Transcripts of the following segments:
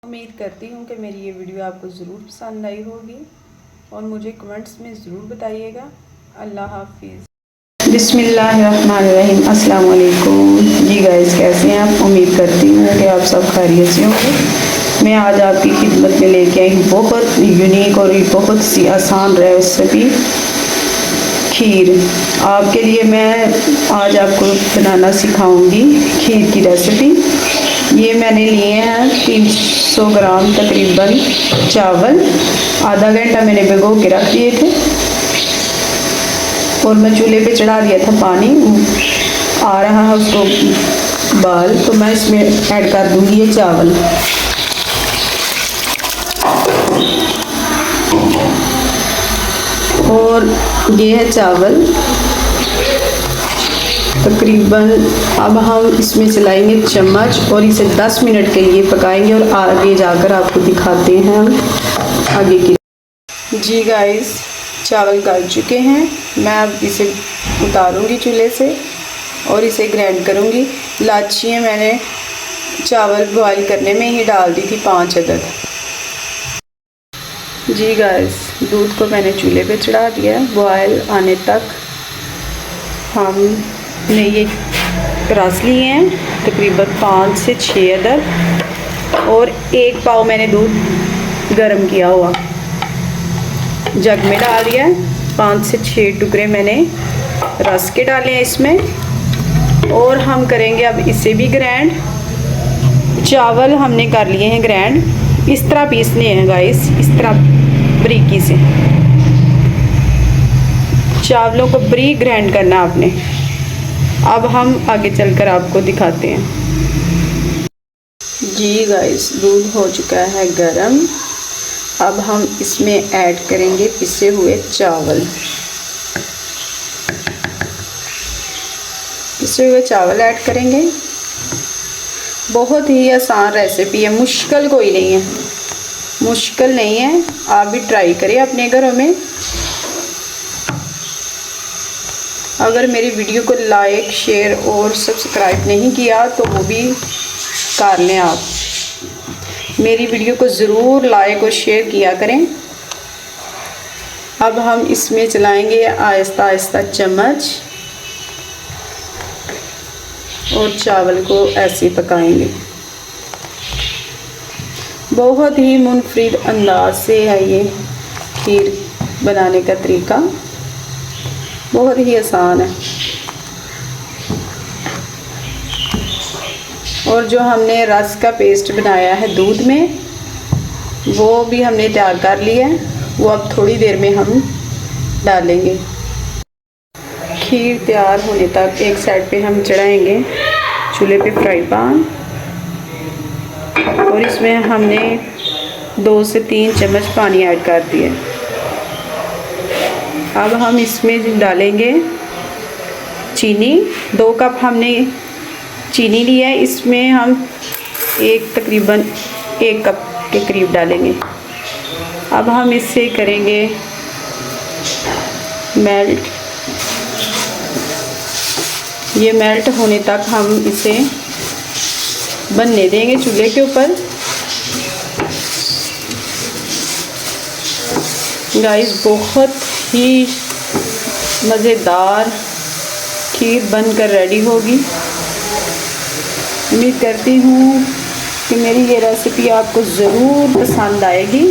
उम्मीद करती हूँ कि मेरी ये वीडियो आपको ज़रूर पसंद आई होगी और मुझे कमेंट्स में ज़रूर बताइएगा। अल्लाह हाफिज़। बिस्मिल्लाहिर्रहमानिर्रहीम। अस्सलाम वालेकुम। जी गाइस, कैसे हैं आप? उम्मीद करती हूँ कि आप सब खैरियत से होंगे। मैं आज आपकी खिदमत में लेके आई हूँ बहुत यूनिक और बहुत सी आसान रेसिपी, खीर। आपके लिए मैं आज आपको बनाना सिखाऊंगी खीर की रेसिपी। ये मैंने लिए हैं 300 ग्राम तकरीबन चावल। आधा घंटा मैंने भिगो के रख दिए थे और मैं चूल्हे पे चढ़ा दिया था पानी। आ रहा है उसको बाल, तो मैं इसमें ऐड कर दूंगी ये चावल। और ये है चावल तकरीबन। अब हम इसमें चलाएंगे चम्मच और इसे 10 मिनट के लिए पकाएंगे और आगे जाकर आपको दिखाते हैं हम आगे की। जी गाइस, चावल गल चुके हैं। मैं अब इसे उतारूंगी चूल्हे से और इसे ग्राइंड करूंगी। इलायचियाँ मैंने चावल बॉईल करने में ही डाल दी थी 5 अदद। जी गाइस, दूध को मैंने चूल्हे पे चढ़ा दिया। बॉयल आने तक हमने ये रस लिए हैं तकरीबन 5 से 6 अदद और 1 पाव मैंने दूध गर्म किया हुआ जग में डाल दिया है। 5 से 6 टुकड़े मैंने रस के डाले हैं इसमें और हम करेंगे अब इसे भी ग्राइंड। चावल हमने कर लिए हैं ग्राइंड। इस तरह पीसने हैं गाइस, इस तरह बारीकी से चावलों को बारीक ग्राइंड करना आपने। अब हम आगे चलकर आपको दिखाते हैं। जी गाइस, दूध हो चुका है गरम। अब हम इसमें ऐड करेंगे पिसे हुए चावल। पिसे हुए चावल ऐड करेंगे। बहुत ही आसान रेसिपी है, मुश्किल कोई नहीं है, मुश्किल नहीं है। आप भी ट्राई करें अपने घरों में। अगर मेरी वीडियो को लाइक, शेयर और सब्सक्राइब नहीं किया तो वो भी कर लें। आप मेरी वीडियो को ज़रूर लाइक और शेयर किया करें। अब हम इसमें चलाएंगे आहिस्ता आहिस्ता चम्मच और चावल को ऐसे पकाएंगे। बहुत ही मुनफरिद अंदाज से है ये खीर बनाने का तरीका, बहुत ही आसान है। और जो हमने रस का पेस्ट बनाया है दूध में, वो भी हमने तैयार कर लिया है। वो अब थोड़ी देर में हम डालेंगे। खीर तैयार होने तक एक साइड पे हम चढ़ाएंगे चूल्हे पे फ्राई पैन और इसमें हमने 2 से 3 चम्मच पानी ऐड कर दिया। अब हम इसमें डालेंगे चीनी। 2 कप हमने चीनी लिया है, इसमें हम तकरीबन 1 कप के करीब डालेंगे। अब हम इससे करेंगे मेल्ट। ये मेल्ट होने तक हम इसे बनने देंगे चूल्हे के ऊपर। गाइस, बहुत ही मज़ेदार खीर बनकर रेडी होगी। उम्मीद करती हूँ कि मेरी ये रेसिपी आपको ज़रूर पसंद आएगी।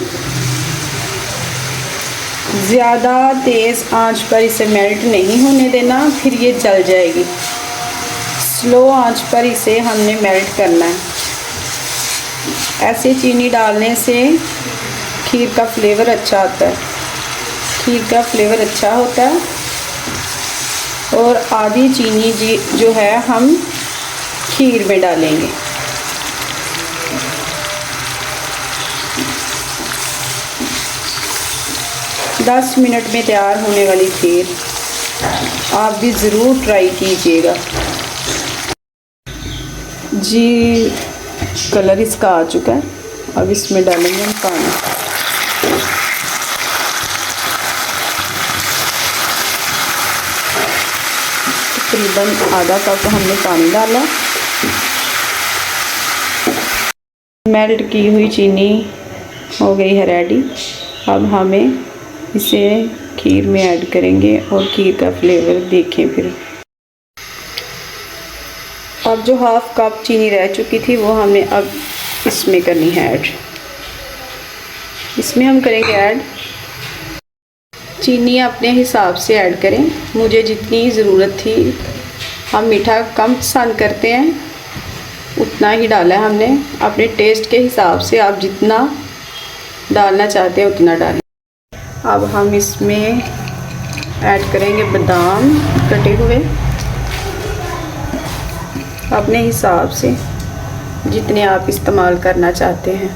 ज़्यादा तेज़ आंच पर इसे मेल्ट नहीं होने देना, फिर ये जल जाएगी। स्लो आंच पर इसे हमने मेल्ट करना है। ऐसे चीनी डालने से खीर का फ्लेवर अच्छा आता है, खीर का फ्लेवर अच्छा होता है। और आधी चीनी जो है हम खीर में डालेंगे। दस मिनट में तैयार होने वाली खीर आप भी ज़रूर ट्राई कीजिएगा। जी, कलर इसका आ चुका है। अब इसमें डालेंगे हम पानी। तकरीबन आधा कप हमने पानी डाला। मेल्ट की हुई चीनी हो गई है रेडी। अब हमें इसे खीर में ऐड करेंगे और खीर का फ्लेवर देखें। फिर अब जो हाफ कप चीनी रह चुकी थी वो हमें अब इसमें करनी है ऐड। इसमें हम करेंगे ऐड चीनी अपने हिसाब से ऐड करें। मुझे जितनी ज़रूरत थी, हम मीठा कम पसंद करते हैं, उतना ही डाला है हमने। अपने टेस्ट के हिसाब से आप जितना डालना चाहते हैं उतना डालें। अब हम इसमें ऐड करेंगे बादाम कटे हुए, अपने हिसाब से जितने आप इस्तेमाल करना चाहते हैं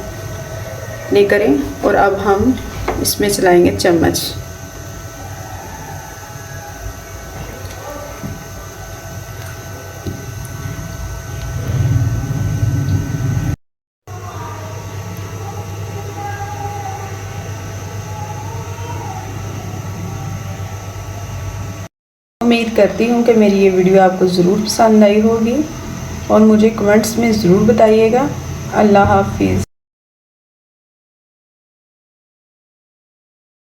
ले करें। और अब हम इसमें चलाएंगे चम्मच। उम्मीद करती हूँ कि मेरी ये वीडियो आपको ज़रूर पसंद आई होगी और मुझे कमेंट्स में ज़रूर बताइएगा। अल्लाह हाफिज़।